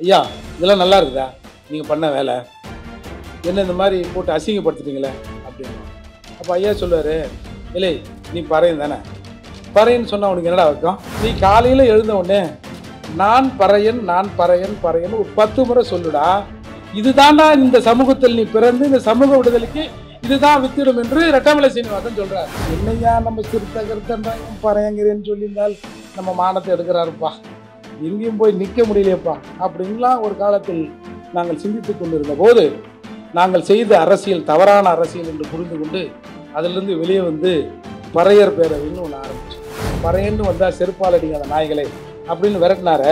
ஐயா இதெல்லாம் நல்லா இருக்குதா நீங்கள் பண்ண வேலை, என்ன இந்த மாதிரி போட்டு அசிங்கப்படுத்துட்டீங்களே அப்படின்னு. அப்போ ஐயா சொல்லுவார், இல்லை நீ பறையன் தானே, பறையன்னு சொன்னால் உனக்கு என்னடா வைக்கும்? நீ காலையில் எழுந்த உடனே நான் பறையன் நான் பறையன் பறையன் ஒரு 10 முறை சொல்லுடா, இதுதான்டா இந்த சமூகத்தில் நீ பிறந்து இந்த சமூக விடுதலைக்கு இதுதான் வித்திடும் என்று ரெட்டமலை சீனிவாசன் சொல்றார். என்னையா நம்ம சிறுத்த கருத்தன்றாங்க பறையங்கிறேன்னு சொல்லியிருந்தால் நம்ம மானத்தை எடுக்கிறாருப்பா, எங்கேயும் போய் நிற்க முடியலையப்பா அப்படின்லாம் ஒரு காலத்தில் நாங்கள் சிந்தித்து கொண்டிருந்த போது நாங்கள் செய்த அரசியல் தவறான அரசியல் என்று புரிந்து கொண்டு அதிலிருந்து வெளியே வந்து பறையர் பேரவைன்னு ஒன்று ஆரம்பிச்சோம். பறையன்னு வந்தால் செருப்பால் அடிக்காத நாய்களே அப்படின்னு விரட்டினார.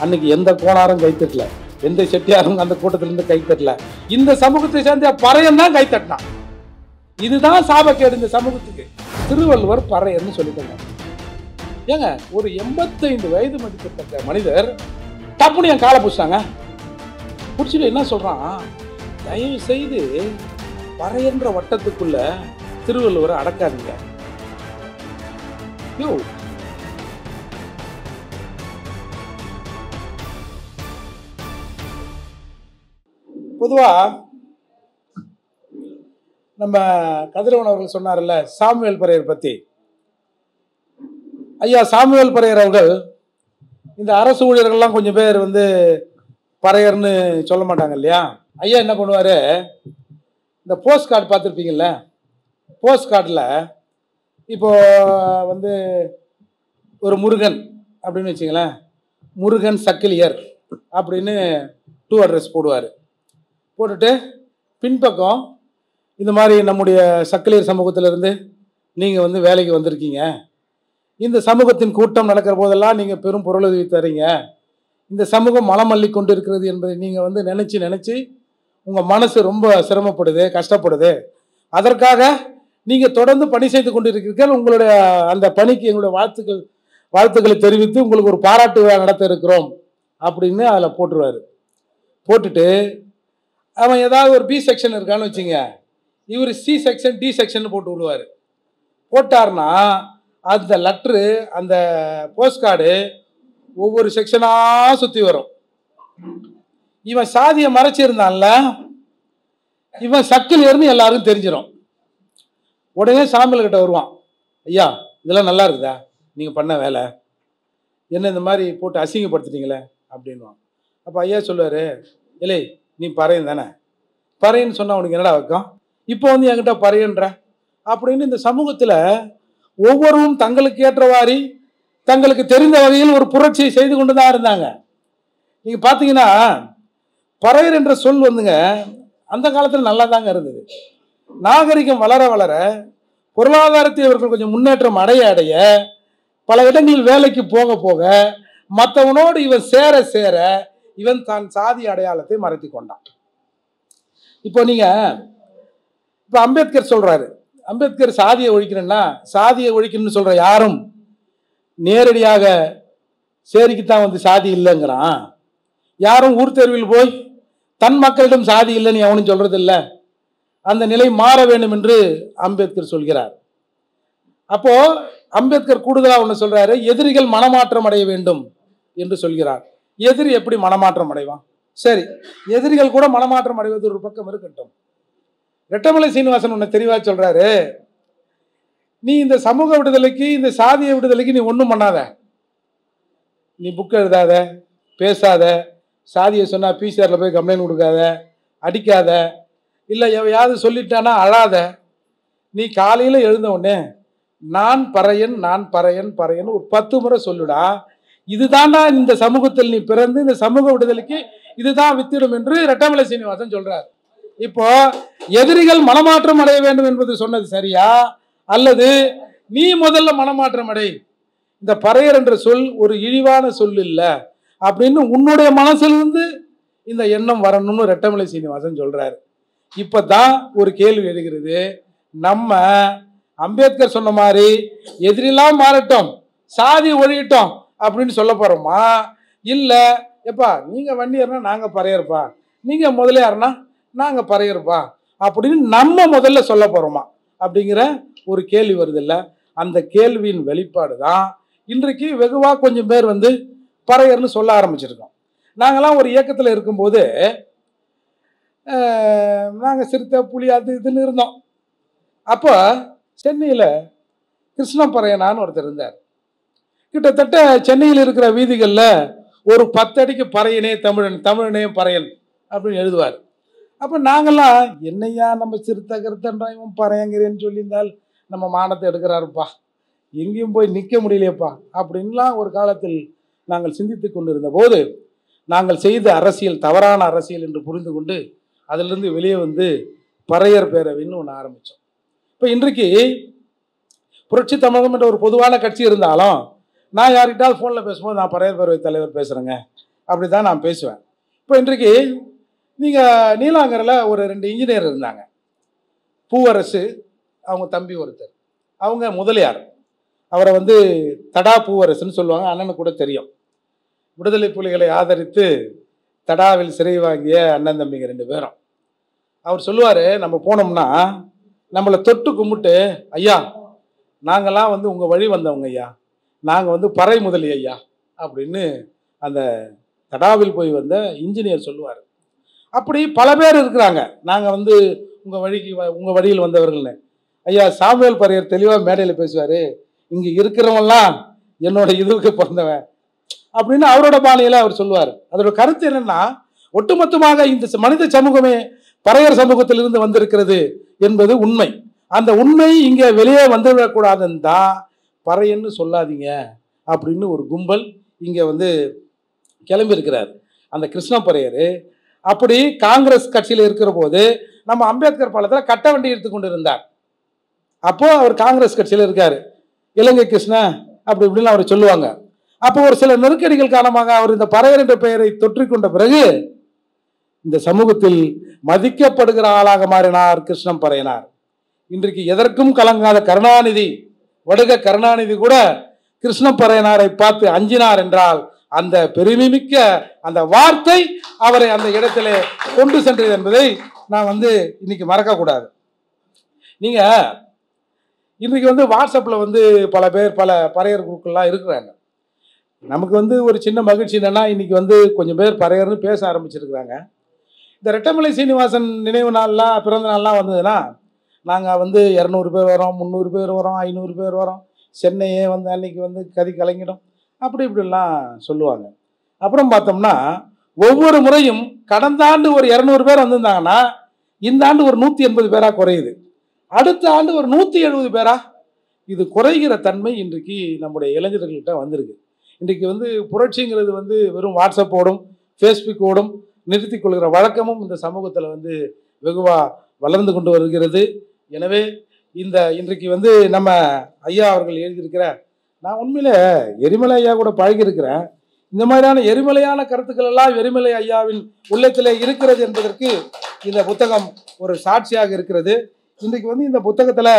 அன்னைக்கு எந்த கோணாரும் கைத்தட்டல, எந்த செட்டியாரும் அந்த கூட்டத்திலிருந்து கைத்தட்டல. இந்த சமூகத்தை சேர்ந்த பறையன் தான் கைத்தட்டினான். இதுதான் சாபக்கேடு இந்த சமூகத்துக்கு. திருவள்ளுவர் பறையர்னு சொல்லிட்டாங்க. ஏங்க ஒரு 85 வயது மதிக்கத்தக்க மனிதர் டப்புனு என் காலை பிடிச்சாங்க. பிடிச்சிட்டு என்ன சொல்றான், தயவு செய்து பறையன்ற வட்டத்துக்குள்ள திருவள்ளுவரை அடக்காதீங்க. யோ பொதுவா நம்ம கதிரவன் அவர்கள் சொன்னார்ல சாமுவேல் பறையர் பத்தி. ஐயா சாமுவேல் பறையர் அவர்கள் இந்த அரசு ஊழியர்கள்லாம் கொஞ்சம் பேர் வந்து பறையர்னு சொல்ல மாட்டாங்க இல்லையா. ஐயா என்ன பண்ணுவாரு, இந்த போஸ்ட் கார்டு பார்த்துருப்பீங்கல்ல, போஸ்ட் கார்டில் இப்போ வந்து ஒரு முருகன் அப்படின்னு வச்சுங்களேன், முருகன் சக்கிலியர் அப்படின்னு 2 அட்ரஸ் போடுவார். போட்டுட்டு பின்பக்கம் இந்த மாதிரி நம்முடைய சக்கிலியர் சமூகத்திலிருந்து நீங்கள் வந்து வேலைக்கு வந்திருக்கீங்க, இந்த சமூகத்தின் கூட்டம் நடக்கிற போதெல்லாம் நீங்கள் பெரும் பொருளுதவி தரீங்க, இந்த சமூகம் மலம் அள்ளி கொண்டு இருக்கிறது என்பதை நீங்கள் வந்து நினச்சி உங்கள் மனசு ரொம்ப சிரமப்படுது, கஷ்டப்படுது, அதற்காக நீங்கள் தொடர்ந்து பணி செய்து கொண்டு இருக்கிறீர்கள், உங்களுடைய அந்த பணிக்கு எங்களுடைய வாழ்த்துக்களை தெரிவித்து உங்களுக்கு ஒரு பாராட்டு விழா நடத்த இருக்கிறோம் அப்படின்னு அதில் போட்டுருவார். போட்டுட்டு அவன் ஏதாவது ஒரு பி செக்ஷன் இருக்கான்னு வச்சுங்க, இவர் சி செக்ஷன் டி செக்ஷன் போட்டு விடுவார். போட்டார்னா அந்த லெட்ரு அந்த போஸ்ட் கார்டு ஒவ்வொரு செக்ஷனாக சுற்றி வரும். இவன் சாதியை மறைச்சிருந்தான்ல, இவன் சக்கிலியர்னு எல்லாருக்கும் தெரிஞ்சிடும். உடனே சாமியல் கிட்ட வருவான், ஐயா இதெல்லாம் நல்லா இருக்குதா நீங்கள் பண்ண வேலை, என்ன இந்த மாதிரி போட்டு அசிங்கப்படுத்திட்டீங்களே அப்படின்வான். அப்போ ஐயா சொல்லுவார், இல்லை நீ பறையன் தானே, பறையன்னு சொன்னால் உனக்கு என்னடா வைக்கும், இப்போ வந்து என்கிட்ட பறையன்ற அப்படின்னு இந்த சமூகத்தில் ஒவ்வொருவரும் தங்களுக்கு ஏற்றவாரி தங்களுக்கு தெரிந்த வகையில் ஒரு புரட்சியை செய்து கொண்டு தான் இருந்தாங்க. நீங்கள் பார்த்தீங்கன்னா பறையர் என்ற சொல் வந்துங்க அந்த காலத்தில் நல்லா தாங்க இருந்தது. நாகரிகம் வளர வளர பொருளாதாரத்தில் இவர்கள் கொஞ்சம் முன்னேற்றம் அடைய பல இடங்களில் வேலைக்கு போக போக மற்றவனோடு இவன் சேர இவன் தான் சாதி அடையாளத்தை மறைத்து கொண்டான். இப்போ இப்போ அம்பேத்கர் சொல்றாரு, அம்பேத்கர் சாதியை ஒழிக்கணும்னா, சாதியை ஒழிக்கணும்னு சொல்ற யாரும் நேரடியாக சேரிக்குத்தான் வந்து சாதி இல்லைங்கிறான். யாரும் ஊர் தேர்வில் போய் தன் மக்களிடம் சாதி இல்லைன்னு எவனும் சொல்றது இல்லை. அந்த நிலை மாற வேண்டும் என்று அம்பேத்கர் சொல்கிறார். அப்போ அம்பேத்கர் கூடுதலாக ஒன்று சொல்றாரு, எதிரிகள் மனமாற்றம் அடைய வேண்டும் என்று சொல்கிறார். எதிரி எப்படி மனமாற்றம் அடைவான்? சரி, எதிரிகள் கூட மனமாற்றம் அடைவது ஒரு பக்கம் இருக்கட்டும். ரெட்டமலை சீனிவாசன் ஒன்று தெளிவாக சொல்றாரு, நீ இந்த சமூக விடுதலைக்கு இந்த சாதிய விடுதலைக்கு நீ ஒன்றும் பண்ணாத, நீ புக் எழுதாத, பேசாத, சாதியை சொன்னால் பிசிஆரில் போய் கம்ப்ளைண்ட் கொடுக்காத, அடிக்காத, இல்லை எவையாவது சொல்லிட்டானா அழாத. நீ காலையில் எழுந்த உடனே நான் பறையன் நான் பறையன் பறையன் ஒரு 10 முறை சொல்லுடா, இதுதான்டா இந்த சமூகத்தில் நீ பிறந்து இந்த சமூக விடுதலைக்கு இதுதான் வித்திடும் என்று ரெட்டமலை சீனிவாசன் சொல்றார். இப்போ எதிரிகள் மனமாற்றம் அடைய வேண்டும் என்பது சொன்னது சரியா, அல்லது நீ முதல்ல மனமாற்றம் அடை, இந்த பறையர் என்ற சொல் ஒரு இழிவான சொல் இல்லை அப்படின்னு உன்னுடைய மனசிலிருந்து இந்த எண்ணம் வரணும்னு ரெட்டமலை சீனிவாசன் சொல்றாரு. இப்பதான் ஒரு கேள்வி எழுகிறது, நம்ம அம்பேத்கர் சொன்ன மாதிரி எதிரெல்லாம் மாறட்டும் சாதி ஒழியட்டும் அப்படின்னு சொல்ல போறோமா, இல்ல எப்பா நீங்க வன்னியர்னா நாங்க பறையர்ப்பா, நீங்க முதலியார்னா நாங்க பறையர்ப்பா அப்படின்னு நம்ம முதல்ல சொல்ல போறோமா அப்படிங்கிற ஒரு கேள்வி வருது இல்ல. அந்த கேள்வியின் வெளிப்பாடு தான் இன்றைக்கு வெகுவா கொஞ்சம் பேர் வந்து பறையர்னு சொல்ல ஆரம்பிச்சிருக்கோம். நாங்கள்லாம் ஒரு இயக்கத்தில் இருக்கும்போது நாங்கள் சிறுத்தை புலி அது இதுன்னு இருந்தோம். அப்போ சென்னையில் கிருஷ்ணப்பறையனான்னு ஒருத்தர் இருந்தார். கிட்டத்தட்ட சென்னையில் இருக்கிற வீதிகளில் ஒரு 10 அடிக்கு பறையனே தமிழன், தமிழனே பறையன் அப்படின்னு எழுதுவார். அப்போ நாங்கள்லாம் என்னையா நம்ம சிறுத்தை கருத்தன்றா இவன் பறையங்கிறேன்னு சொல்லியிருந்தால் நம்ம மானத்தை எடுக்கிறாருப்பா, எங்கேயும் போய் நிற்க முடியலையப்பா அப்படின்லாம் ஒரு காலத்தில் நாங்கள் சிந்தித்து கொண்டிருந்த போது நாங்கள் செய்த அரசியல் தவறான அரசியல் என்று புரிந்து கொண்டு அதிலிருந்து வெளியே வந்து பறையர் பேரவைன்னு ஒன்று ஆரம்பித்தோம். இப்போ இன்றைக்கு புரட்சி தமிழகம் என்ற ஒரு பொதுவான கட்சி இருந்தாலும் நான் யார்கிட்டாவது ஃபோனில் பேசும்போது நான் பறையர் பேரவை தலைவர் பேசுகிறேங்க அப்படி தான் நான் பேசுவேன். இப்போ இன்றைக்கு நீங்கள் நீலாங்கரில் ஒரு 2 இன்ஜினியர் இருந்தாங்க. பூவரசு அவங்க தம்பி ஒருத்தர், அவங்க முதலியார், அவரை வந்து தடா பூவரசுன்னு சொல்லுவாங்க. அண்ணனுக்கு கூட தெரியும். விடுதலை புலிகளை ஆதரித்து தடாவில் சிறை வாங்கிய அண்ணன் தம்பிங்க 2 பேரும். அவர் சொல்லுவார், நம்ம போனோம்னா நம்மளை தொட்டு கும்பிட்டு, ஐயா நாங்கள்லாம் வந்து உங்கள் வழி வந்தவங்க ஐயா, நாங்கள் வந்து பறை முதலி ஐயா அப்படின்னு அந்த தடாவில் போய் வந்த இன்ஜினியர் சொல்லுவார். அப்படி பல பேர் இருக்கிறாங்க, நாங்கள் வந்து உங்கள் வழியில் வந்தவர்கள்னு. ஐயா சாமுவேல் பறையர் தெளிவாக மேடையில் பேசுவார், இங்கே இருக்கிறவங்கலாம் என்னோட இதுக்கு பிறந்தவன் அப்படின்னு அவரோட பாணியில் அவர் சொல்லுவார். அதோட கருத்து என்னன்னா, ஒட்டுமொத்தமாக இந்த மனித சமூகமே பறையர் சமூகத்திலிருந்து வந்திருக்கிறது என்பது உண்மை. அந்த உண்மை இங்கே வெளியே வந்துவிடக்கூடாதுன்னு தான் பறையன்னு சொல்லாதீங்க அப்படின்னு ஒரு கும்பல் இங்கே வந்து கிளம்பி இருக்கிறார். அந்த கிருஷ்ணப்பறையர் அப்படி காங்கிரஸ் கட்சியில் இருக்கிற போது நம்ம அம்பேத்கர் பாலத்தில் கட்ட வண்டி எடுத்து கொண்டு இருந்தார். அப்போ அவர் காங்கிரஸ் கட்சியில் இருக்காரு, இலங்கை கிருஷ்ணன் அப்படி இப்படின்னு அவர் சொல்லுவாங்க. அப்போ ஒரு சில நெருக்கடிகள் காரணமாக அவர் இந்த பறையர் என்ற பெயரை தொற்றிக்கொண்ட பிறகு இந்த சமூகத்தில் மதிக்கப்படுகிற ஆளாக மாறினார் கிருஷ்ணன் பறையனார். இன்றைக்கு எதற்கும் கலங்காத கருணாநிதி, வடுக கருணாநிதி கூட கிருஷ்ணப்பறையனாரை பார்த்து அஞ்சினார் என்றால் அந்த பெருமைமிக்க அந்த வார்த்தை அவரை அந்த இடத்திலே கொண்டு சென்றது என்பதை நான் வந்து இன்னைக்கு மறக்கக்கூடாது. நீங்க இன்னைக்கு வந்து வாட்ஸ்அப்பில் வந்து பல பேர் பல பறையர் குழுக்கள்லாம் இருக்கிறாங்க. நமக்கு வந்து ஒரு சின்ன மகிழ்ச்சி என்னன்னா, இன்னைக்கு வந்து கொஞ்சம் பேர் பறையர்னு பேச ஆரம்பிச்சிருக்கிறாங்க. இந்த ரெட்டமலை சீனிவாசன் நினைவு நாள்லாம் பிறந்த நாள்லாம் வந்ததுன்னா நாங்கள் வந்து 200 பேர் வரோம், 300 பேர் வரோம், 500 பேர் வரோம், சென்னையே வந்து அன்னைக்கு வந்து கதி கலங்கிடும் அப்படி இப்படிலாம் சொல்லுவாங்க. அப்புறம் பார்த்தோம்னா ஒவ்வொரு முறையும் கடந்த ஆண்டு ஒரு 200 பேர் வந்திருந்தாங்கன்னா இந்த ஆண்டு ஒரு 180 பேராக குறையுது, அடுத்த ஆண்டு ஒரு 170 பேரா இது குறைகிற தன்மை இன்றைக்கு நம்முடைய இளைஞர்கள்கிட்ட வந்திருக்கு. இன்றைக்கு வந்து புரட்சிங்கிறது வந்து வெறும் வாட்ஸ்அப்போடும் ஃபேஸ்புக்கோடும் நிறுத்தி கொள்கிற வழக்கமும் இந்த சமூகத்தில் வந்து வெகுவாக வளர்ந்து கொண்டு வருகிறது. எனவே இன்றைக்கு வந்து நம்ம ஐயா அவர்கள் எழுதியிருக்கிற, நான் உண்மையில எரிமலை ஐயா கூட பழகியிருக்கிறேன், இந்த மாதிரியான எரிமலையான கருத்துக்கள் எல்லாம் எரிமலை ஐயாவின் உள்ளத்திலே இருக்கிறது என்பதற்கு இந்த புத்தகம் ஒரு சாட்சியாக இருக்கிறது. இன்றைக்கு வந்து இந்த புத்தகத்தில்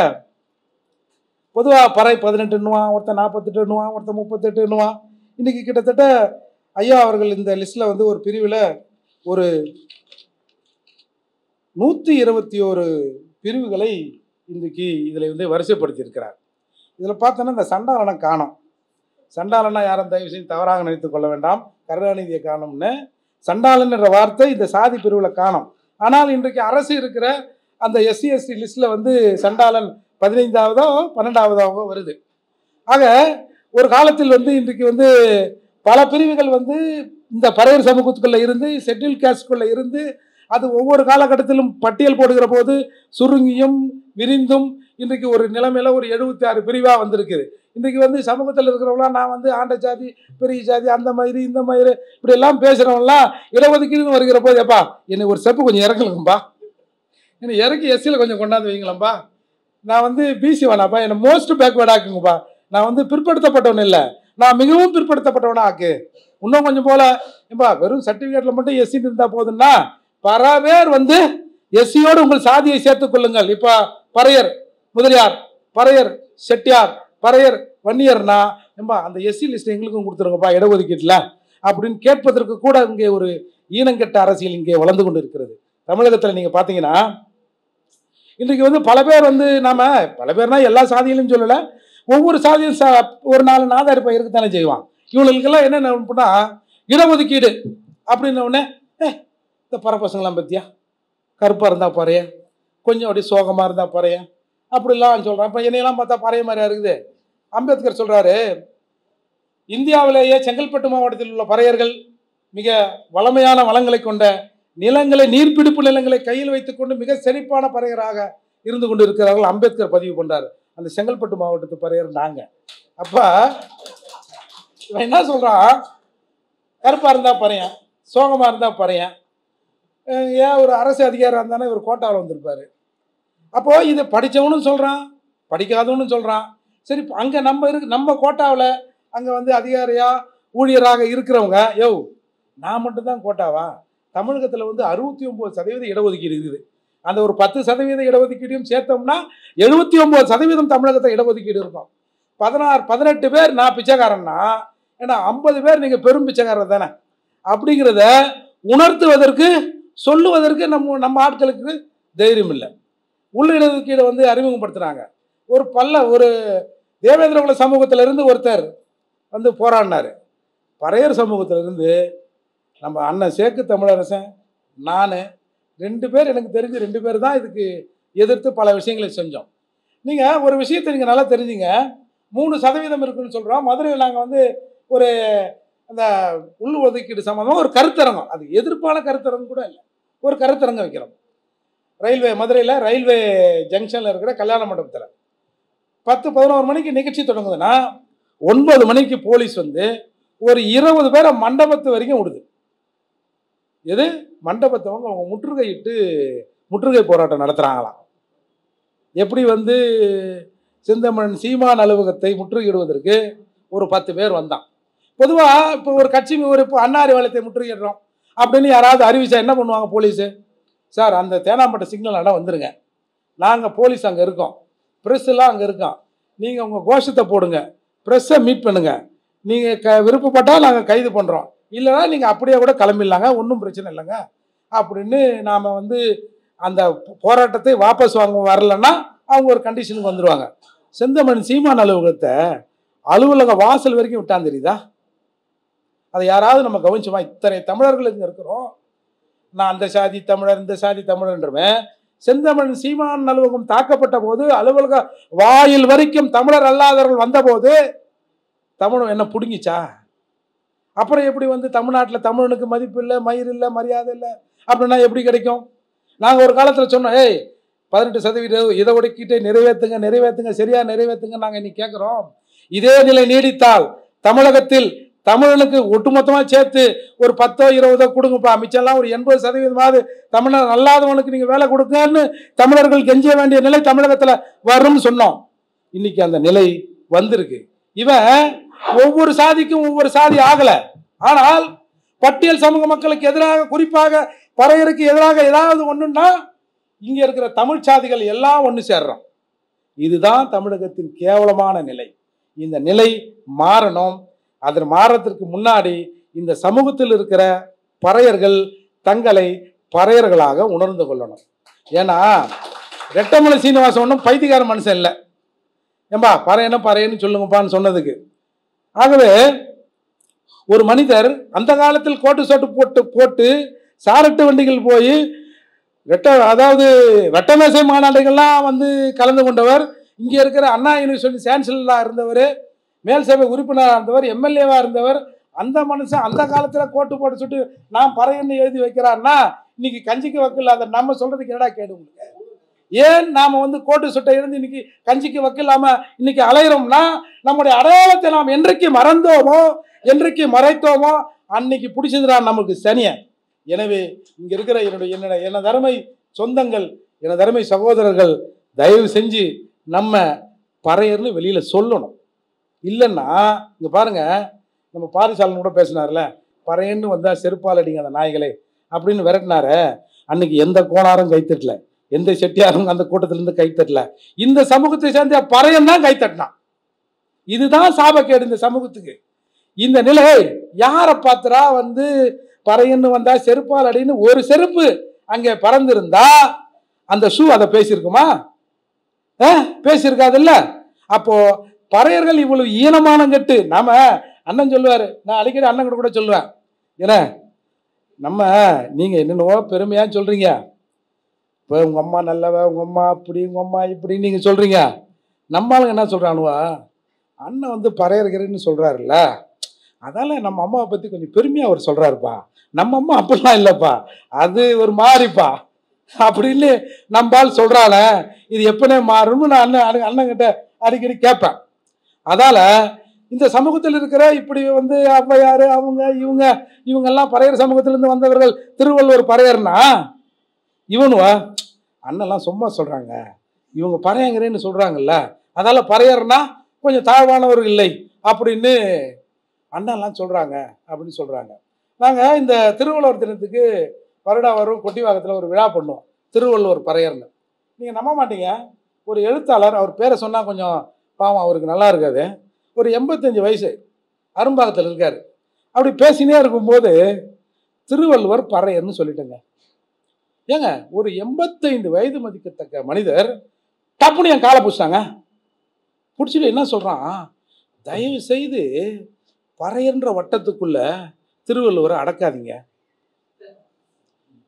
பொதுவாக பறை 18 ஒருத்தன் 48 ஒருத்தன் 38 இன்னைக்கு கிட்டத்தட்ட ஐயா அவர்கள் இந்த லிஸ்ட்ல வந்து ஒரு பிரிவில் ஒரு 121 பிரிவுகளை இன்றைக்கு இதில் வந்து வரிசைப்படுத்தியிருக்கிறார். இதில் பார்த்தோன்னா இந்த சண்டாளனை காணோம். சண்டாளனா யாரும் தயவு செய்து தவறாக நினைத்து கொள்ள வேண்டாம், கருணாநிதியை காணும்னு. சண்டாளன் என்ற வார்த்தை இந்த சாதி பிரிவில் காணும். ஆனால் இன்றைக்கு அரசு இருக்கிற அந்த SC ST லிஸ்ட்டில் வந்து சண்டாளன் 15ஆவதோ 12ஆவதாகவோ வருது. ஆக ஒரு காலத்தில் வந்து இன்றைக்கு வந்து பல பிரிவுகள் வந்து இந்த பறையர் சமூகத்துக்குள்ளே இருந்து ஷெட்யூல் காஸ்ட்குள்ளே இருந்து அது ஒவ்வொரு காலகட்டத்திலும் பட்டியல் போடுகிற போது சுருங்கியும் விரிந்தும் இன்றைக்கு ஒரு நிலைமையில ஒரு 76 பிரிவாக வந்திருக்குது. இன்றைக்கு வந்து சமூகத்தில் இருக்கிறவங்களாம் நான் வந்து ஆண்ட ஜாதி பெரிய ஜாதி அந்த மாதிரி இந்த மாதிரி இப்படி எல்லாம் பேசுகிறவங்களாம் இடஒதுக்கீடுன்னு வருகிற போது, எப்பா என்னை ஒரு ஸ்டெப்பு கொஞ்சம் இறக்கலுங்கப்பா, என்னை இறக்கி SCயில் கொஞ்சம் கொண்டாந்து வைங்களப்பா, நான் வந்து BC வேணாப்பா, என்னை மோஸ்ட் பேக்வேர்ட் ஆக்குங்கப்பா, நான் வந்து பிற்படுத்தப்பட்டவன் இல்லை, நான் மிகவும் பிற்படுத்தப்பட்டவனா ஆக்கு, இன்னும் கொஞ்சம் போல ஏப்பா வெறும் சர்டிஃபிகேட்டில் மட்டும் SC இருந்தால் போதுன்னா பல பேர் வந்து SCயோடு உங்கள் சாதியை சேர்த்துக் கொள்ளுங்கள். இப்போ பறையர் முதலியார், பறையர் செட்டியார், பறையர் வன்னியர்னா ஏம்பா அந்த SC லிஸ்ட் எங்களுக்கும் கொடுத்துருங்கப்பா இடஒதுக்கீட்டில் அப்படின்னு கேட்பதற்கு கூட இங்கே ஒரு ஈனங்கெட்ட அரசியல் இங்கே வளர்ந்து கொண்டு இருக்கிறது. தமிழகத்தில் நீங்கள் பார்த்தீங்கன்னா இன்றைக்கு வந்து பல பேர் வந்து நாம பல பேர்னா எல்லா சாதியிலும் சொல்லலை, ஒவ்வொரு சாதியும் ஒரு 4 நாதாரி பயிருக்கு தானே செய்வான். இவங்களுக்கெல்லாம் என்ன பண்ணா இடஒதுக்கீடு அப்படின்ன உடனே இந்த பரப்பசங்களாம் பத்தியா கருப்பாக இருந்தால் பறையன், கொஞ்சம் அப்படியே சோகமாக இருந்தால் பறையன் அப்படிலாம் சொல்கிறான். இப்போ என்னையெல்லாம் பார்த்தா பறைய மாதிரியா இருக்குது. அம்பேத்கர் சொல்கிறாரு, இந்தியாவிலேயே செங்கல்பட்டு மாவட்டத்தில் உள்ள பறையர்கள் மிக வளமையான வளங்களை கொண்ட நிலங்களை, நீர்பிடிப்பு நிலங்களை கையில் வைத்துக்கொண்டு மிக செழிப்பான பறையராக இருந்து கொண்டு இருக்கிறார்கள். அம்பேத்கர் பதிவு பண்றாரு. அந்த செங்கல்பட்டு மாவட்டத்து பறையர் நாங்க. அப்ப இவன் என்ன சொல்றான், கருப்பா இருந்தா பறையன், சோகமா இருந்தா பறையன், ஏன் ஒரு அரசு அதிகாரியாக இருந்தானே இவர் கோட்டாவில் வந்திருப்பாரு. அப்போ இதை படித்தவனும் சொல்றான், படிக்காதவனும் சொல்றான். சரி, அங்க நம்ம கோட்டாவில் அங்க வந்து அதிகாரியா ஊழியராக இருக்கிறவங்க, நான் மட்டும்தான் கோட்டாவா? தமிழகத்தில் வந்து 69% இடஒதுக்கீடு இருக்குது. அந்த ஒரு 10% இடஒதுக்கீடையும் சேர்த்தோம்னா 79% தமிழகத்தில் இடஒதுக்கீடு இருக்கும். 18 பேர் நான் பிச்சைக்காரன்னா, ஏன்னா 50 பேர் நீங்க பெரும் பிச்சைக்காரர் தானே அப்படிங்கிறத உணர்த்துவதற்கு, சொல்லுவதற்கு நம்ம ஆட்களுக்கு தைரியம் இல்லை. உள்ள இடஒதுக்கீடை வந்து அறிமுகப்படுத்துறாங்க. ஒரு தேவேந்திரகுல சமூகத்திலிருந்து ஒருத்தர் வந்து போராடினாரு. பறையர் சமூகத்திலிருந்து நம்ம அண்ணன் சேக்கு தமிழரசன், நான் 2 பேர், எனக்கு தெரிஞ்சு 2 பேர் தான் இதுக்கு எதிர்த்து பல விஷயங்களை செஞ்சோம். நீங்கள் ஒரு விஷயத்தை நீங்கள் நல்லா தெரிஞ்சுங்க. 3% இருக்குன்னு சொல்கிறோம். மதுரையில் நாங்கள் வந்து ஒரு அந்த உள் ஒதுக்கீடு சம்பந்தமாக ஒரு கருத்தரங்கம், அது எதிர்ப்பான கருத்தரங்கம் கூட இல்லை, ஒரு கருத்தரங்கம் வைக்கிறோம். மதுரையில் ரயில்வே ஜங்ஷனில் இருக்கிற கல்யாண மண்டபத்தில் 10-11 மணிக்கு நிகழ்ச்சி தொடங்குதுன்னா 9 மணிக்கு போலீஸ் வந்து ஒரு 20 பேரை மண்டபத்து வரைக்கும் விடுது. எது மண்டபத்தவங்க அவங்க முற்றுகை போராட்டம் நடத்துகிறாங்களாம். எப்படி வந்து செந்தமிழன் சீமான் அலுவலகத்தை முற்றுகையிடுவதற்கு ஒரு 10 பேர் வந்தான். பொதுவாக இப்போ ஒரு கட்சி, இப்போ அண்ணா அறிவாலயத்தை முற்றுகையிடுறோம் அப்படின்னு யாராவது அறிவிச்சா என்ன பண்ணுவாங்க போலீஸு? சார், அந்த தேனாம்பேட்டை சிக்னல் இடம் வந்துருங்க, நாங்கள் போலீஸ் அங்கே இருக்கோம், ப்ரெஸ் எல்லாம் அங்கே இருக்கோம், நீங்கள் உங்கள் கோஷத்தை போடுங்க, ப்ரெஸ்ஸை மீட் பண்ணுங்க, நீங்கள் விருப்பப்பட்டால் நாங்கள் கைது பண்ணுறோம், இல்லைனா நீங்கள் அப்படியே கூட கிளம்பிடலாங்க, ஒன்றும் பிரச்சனை இல்லைங்க அப்படின்னு நாம் வந்து அந்த போராட்டத்தை வாபஸ் வரலன்னா அவங்க ஒரு கண்டிஷனுக்கு வந்துடுவாங்க. செந்தமிழன் சீமான் அலுவலகத்தை அலுவலக வாசல் வரைக்கும் விட்டான் தெரியுதா? அதை யாராவது நம்ம கவனிச்சோமா? இத்தனை தமிழர்கள் இங்கே இருக்கிறோம், நான் அந்த சாதி தமிழர் இந்த சாதி தமிழர்ன்றவன். செந்தமிழன் சீமான் அலுவலகம் தாக்கப்பட்ட போது அலுவலக வாயில் வரைக்கும் தமிழர் அல்லாதவர்கள் வந்தபோது தமிழ் என்ன பிடுங்கிச்சா? அப்புறம் எப்படி வந்து தமிழ்நாட்டில் தமிழனுக்கு மதிப்பு இல்லை, மயிர் இல்லை, மரியாதை இல்லை அப்படின்னா எப்படி கிடைக்கும்? நாங்கள் ஒரு காலத்தில் சொன்னோம், 18% இதை ஒதுக்கீட்டை நிறைவேற்றுங்க, சரியா நிறைவேற்றுங்க நாங்கள் இன்னைக்கு கேட்குறோம். இதே நிலை நீடித்தால் தமிழகத்தில் தமிழனுக்கு ஒட்டுமொத்தமாக சேர்த்து ஒரு 10-20 கொடுங்கப்பா, மிச்சம்லாம் ஒரு 80% தமிழர் அல்லாதவனுக்கு நீங்கள் வேலை கொடுங்கன்னு தமிழர்கள் கெஞ்ச வேண்டிய நிலை தமிழகத்தில் வரும்னு சொன்னோம். இன்னைக்கு அந்த நிலை வந்திருக்கு. இவன் ஒவ்வொரு சாதிக்கும் ஒவ்வொரு சாதி ஆகல, ஆனால் பட்டியல் சமூக மக்களுக்கு எதிராக, குறிப்பாக பறையருக்கு எதிராக ஏதாவது ஒண்ணுன்னா இங்க இருக்கிற தமிழ் சாதிகள் எல்லாம் ஒன்று சேர்றோம். இதுதான் தமிழகத்தின் கேவலமான நிலை. இந்த நிலை மாறணும். அது மாறத்திற்கு முன்னாடி இந்த சமூகத்தில் இருக்கிற பறையர்கள் தங்களை பறையர்களாக உணர்ந்து கொள்ளணும். ஏன்னா ரெட்டமலை சீனிவாசன் ஒன்றும் பைத்தியக்கார மனுஷன் இல்லை. ஏம்பா பறையன்னு சொல்லுங்கப்பான்னு சொன்னதுக்கு. ஆகவே ஒரு மனிதர் அந்த காலத்தில் கோட்டு சோட்டு போட்டு சாரட்டு வண்டிகள் போய் வெட்டமேசை மாநாடுகள்லாம் வந்து கலந்து கொண்டவர், இங்கே இருக்கிற அண்ணா யூனிவர்சிட்டி சான்சலராக இருந்தவர், மேல் சபை உறுப்பினராக இருந்தவர், எம்எல்ஏவாக இருந்தவர். அந்த மனுஷன் அந்த காலத்தில் கோட்டு போட்டு சுட்டு நான் பறையன்னு எழுதி வைக்கிறான்னா இன்னைக்கு கஞ்சிக்கு வக்கில் அதை நம்ம சொல்றதுக்கு என்னடா கேடு உங்களுக்கு? ஏன் நாம வந்து கோட்டு சுட்டை இருந்து இன்னைக்கு கஞ்சிக்கு வக்கில்லாம இன்னைக்கு அலையிறோம்னா நம்முடைய அடையாளத்தை நாம் என்றைக்கு மறந்தோமோ, என்றைக்கு மறைத்தோமோ அன்னைக்கு பிடிச்சதுதான் நமக்கு சனிய. எனவே இங்க இருக்கிற எனது அருமை சொந்தங்கள், எனது அருமை சகோதரர்கள், தயவு செஞ்சு நம்ம பறையர்னு வெளியில சொல்லணும். இல்லைன்னா இங்க பாருங்க, நம்ம பாரிசாலன் கூட பேசினார்ல, பறையன்னு வந்தா செருப்பால் அடிங்க அந்த நாய்களே அப்படின்னு விரட்டினார. அன்னைக்கு எந்த கோணாரும் கைத்தட்டல, எந்த செட்டியாரும் அந்த கூட்டத்திலிருந்து கைத்தட்டல. இந்த சமூகத்தை சேர்ந்த பறையன் தான் கைத்தட்டினான். இதுதான் சாபக்கேடு இந்த சமூகத்துக்கு. இந்த நிலை யாரை பாத்துரா வந்து பறையன்னு வந்தா செருப்பால் அடின்னு ஒரு செருப்பு அங்கே பறந்திருந்தா அந்த ஷூ அதை பேசியிருக்குமா? பேசியிருக்காதுல்ல. அப்போ பறையர்கள் இவ்வளவு ஈனமான கட்டு. நாம அண்ணன் சொல்லுவாரு, நான் அடிக்கடி அண்ணன் கூட சொல்லுவேன், ஏன்னா நம்ம நீங்கள் என்னென்னவோ பெருமையாக சொல்கிறீங்க. இப்போ உங்கள் அம்மா நல்லவ, உங்கள் அம்மா அப்படி, உங்கள் அம்மா இப்படின்னு நீங்கள் சொல்கிறீங்க. நம்மளுங்க என்ன சொல்கிறானுவா, அண்ணன் வந்து பறையறுகிறேன்னு சொல்கிறாருல்ல, அதால் நம்ம அம்மாவை பற்றி கொஞ்சம் பெருமையாக அவர் சொல்கிறாருப்பா. நம்ம அம்மா அப்படிலாம் இல்லைப்பா, அது ஒரு மாறிப்பா அப்படின்னு நம்பால் சொல்கிறாள. இது எப்பனே மாறும்னு நான் அண்ணங்கிட்ட அடிக்கடி கேட்பேன். அதால் இந்த சமூகத்தில் இருக்கிற இப்படி வந்து ஔவையார் அவங்க இவங்கெல்லாம் பறையர் சமூகத்திலேருந்து வந்தவர்கள். திருவள்ளுவர் பறையர்னா இவனுவா அண்ணெல்லாம் சும்மா சொல்கிறாங்க, இவங்க பறையங்கிறேன்னு சொல்கிறாங்கல்ல, அதால் பறையர்னா கொஞ்சம் தாழ்வானவர் இல்லை அப்படின்னு அண்ணெல்லாம் சொல்கிறாங்க அப்படின்னு சொல்கிறாங்க. நாங்கள் இந்த திருவள்ளுவர் தினத்துக்கு வருடா வரும் கொட்டிவாக்கத்தில் ஒரு விழா பண்ணுவோம், திருவள்ளுவர் பறையர்னு. நீங்கள் நம்ப மாட்டீங்க, ஒரு எழுத்தாளர், அவர் பேரை சொன்னால் கொஞ்சம் பாவம் அவருக்கு நல்லா இருக்காது, ஒரு 85 வயசு, அரும்பாக்கத்தில் இருக்கார். அப்படி பேசினே இருக்கும்போது திருவள்ளுவர் பறையர்னு சொல்லிட்டேங்க. ஏங்க, ஒரு 85 வயது மதிக்கத்தக்க மனிதர் டப்புன்னு என் காலை பிடிச்சாங்க. பிடிச்சிட்டு என்ன சொல்கிறான், தயவு செய்து பறையன்ற வட்டத்துக்குள்ள திருவள்ளுவரை அடக்காதீங்க.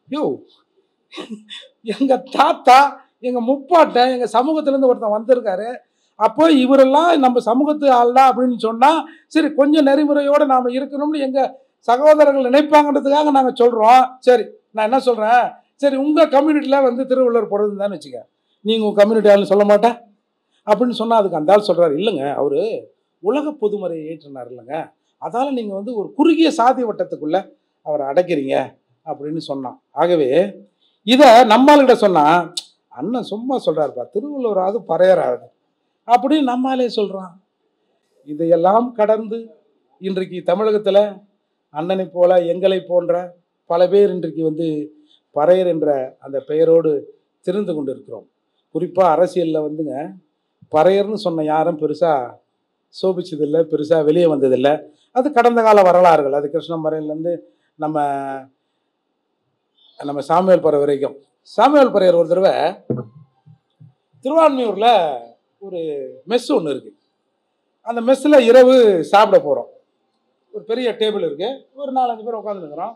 யோ, எங்க தாத்தா, எங்க முப்பாட்டை, எங்க சமூகத்திலேருந்து ஒருத்தன் வந்திருக்காரு, அப்போ இவரெல்லாம் நம்ம சமூகத்து ஆள்தான் அப்படின்னு சொன்னா சரி கொஞ்சம் நெறிமுறையோடு நாம் இருக்கணும்னு எங்க சகோதரர்கள் நினைப்பாங்கன்றதுக்காக நாங்கள் சொல்றோம். சரி, நான் என்ன சொல்றேன், சரி உங்க கம்யூனிட்டியில வந்து திருவள்ளுவர் பிறந்தான்னு வச்சுக்க, நீங்க உங்க கம்யூனிட்டி ஆள்னு சொல்ல மாட்டேன் அப்படின்னு சொன்னா அதுக்கு அந்த ஆள் சொல்றாரு, இல்லைங்க அவரு உலக பொதுமறையை ஏற்றினார் இல்லைங்க, அதால நீங்க வந்து ஒரு குறுகிய சாதி வட்டத்துக்குள்ள அவரை அடைக்கிறீங்க அப்படின்னு சொன்னான். ஆகவே இதை நம்மால்கிட்ட சொன்னா அண்ணன் சும்மா சொல்றாருப்பா, திருவள்ளுவராது பறையராது அப்படின்னு நம்மாலே சொல்றான். இதையெல்லாம் கடந்து இன்றைக்கு தமிழகத்தில் அண்ணனை போல எங்களை போன்ற பல பேர் இன்றைக்கு வந்து பறையர் என்ற அந்த பெயரோடு திரிந்து கொண்டு இருக்கிறோம். குறிப்பாக அரசியலில் வந்துங்க பறையர்னு சொன்ன யாரும் பெருசாக சோபிச்சதில்லை, பெருசாக வெளியே வந்ததில்லை. அது கடந்த கால வரலாறுகள். அது கிருஷ்ணமரையிலேருந்து நம்ம சாமுவேல் பறையர் வரைக்கும். சாமுவேல் பறையர் ஒரு தடவை திருவான்மியூரில் ஒரு மெஸ் ஒன்று இருக்குது. அந்த மெஸ்ஸில் இரவு சாப்பிட போகிறோம். ஒரு பெரிய டேபிள் இருக்குது, ஒரு 4-5 பேர் உட்காந்துருக்குறோம்.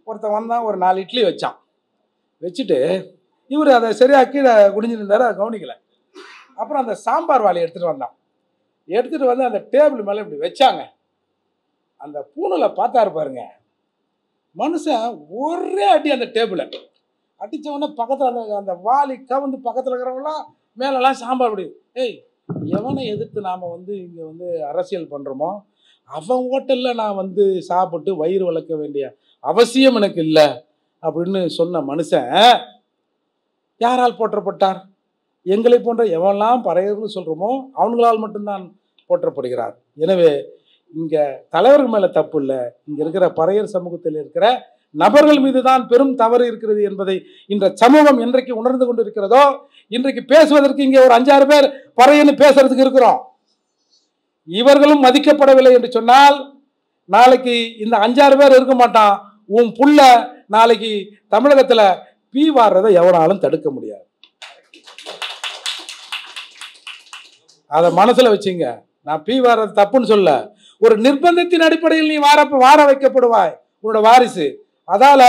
ஒருத்தன் வந்தான், ஒரு 4 இட்லி வச்சான். வச்சுட்டு இவர் அதை சரியாக கீழே குடிஞ்சிருந்தார், அதை கவனிக்கலை. அப்புறம் அந்த சாம்பார் வாளி எடுத்துகிட்டு வந்தான். எடுத்துகிட்டு வந்து அந்த டேபிள் மேலே இப்படி வச்சாங்க. அந்த பூணில் பார்த்தாரு பாருங்க, மனுஷன் ஒரே அடி அந்த டேபிளை அடித்தவொடனே பக்கத்தில் அந்த வாளி கவுந்து பக்கத்தில் இருக்கிறவங்களாம் மேலெல்லாம் சாம்பார் அப்படி. ஏய், எவனை எதிர்த்து நாம் வந்து இங்கே வந்து அரசியல் பண்ணுறோமோ அவன் ஹோட்டலில் நான் வந்து சாப்பிட்டு வயிறு வளர்க்க வேண்டிய அவசியம் எனக்கு இல்லை அப்படின்னு சொன்ன மனுஷன் யாரால் போற்றப்பட்டார்? எங்களை போன்ற எவெல்லாம் பறையர்னு சொல்கிறோமோ அவங்களால் மட்டும்தான் போற்றப்படுகிறார். எனவே இங்கே தலைவர்கள் மேலே தப்பு இல்லை, இங்கே இருக்கிற பறையர் சமூகத்தில் இருக்கிற நபர்கள் மீது தான் பெரும் தவறு இருக்கிறது என்பதை இந்த சமூகம் என்றைக்கு உணர்ந்து கொண்டு இருக்கிறதோ, இன்றைக்கு பேசுவதற்கு இங்கே ஒரு 5-6 பேர் பறையன்னு பேசுறதுக்கு இருக்கிறோம். இவர்களும் மதிக்கப்படவில்லை என்று சொன்னால் நாளைக்கு இந்த 5-6 பேர் இருக்க மாட்டான். உன் புள்ள நாளைக்கு தமிழகத்தில் பீ வாடுறதை எவனாலும் தடுக்க முடியாது. அதை மனசுல வச்சுங்க. நான் பீ வாடுறது தப்புன்னு சொல்ல, ஒரு நிர்பந்தத்தின் அடிப்படையில் நீ வார வைக்கப்படுவாய், உன்னோட வாரிசு. அதால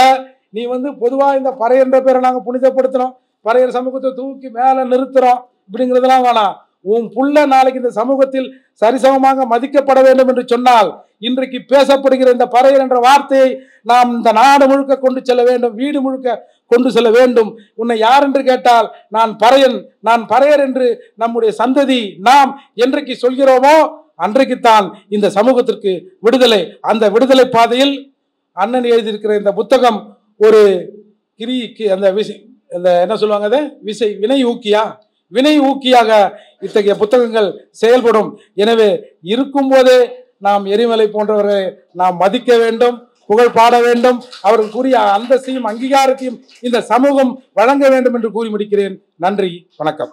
நீ வந்து பொதுவாக இந்த பறையன்ற பேரை நாங்கள் புனிதப்படுத்துறோம், பறையர் சமூகத்தை தூக்கி மேலே நிறுத்துறோம் இப்படிங்கிறதுலாம் வேணாம். உன் புள்ள நாளைக்கு இந்த சமூகத்தில் சரிசமமாக மதிக்கப்பட வேண்டும் என்று சொன்னால் இன்றைக்கு பேசப்படுகிற இந்த பறையர் என்ற வார்த்தையை நாம் இந்த நாடு முழுக்க கொண்டு செல்ல வேண்டும், வீடு முழுக்க கொண்டு செல்ல வேண்டும். உன்னை யார் என்று கேட்டால் நான் பறையர் என்று நம்முடைய சந்ததி நாம் என்றைக்கு சொல்கிறோமோ அன்றைக்குத்தான் இந்த சமூகத்திற்கு விடுதலை. அந்த விடுதலை பாதையில் அண்ணன் எழுதியிருக்கிற இந்த புத்தகம் ஒரு அந்த என்ன சொல்லுவாங்க, அதை வினை ஊக்கியாக இத்தகைய புத்தகங்கள் செயல்படும். எனவே இருக்கும்போதே நாம் எரிமலை போன்றவர்களை நாம் மதிக்க வேண்டும், புகழ் பாட வேண்டும், அவர்களுக்குரிய அந்தஸ்தையும் அங்கீகாரத்தையும் இந்த சமூகம் வழங்க வேண்டும் என்று கூறி முடிக்கிறேன். நன்றி, வணக்கம்.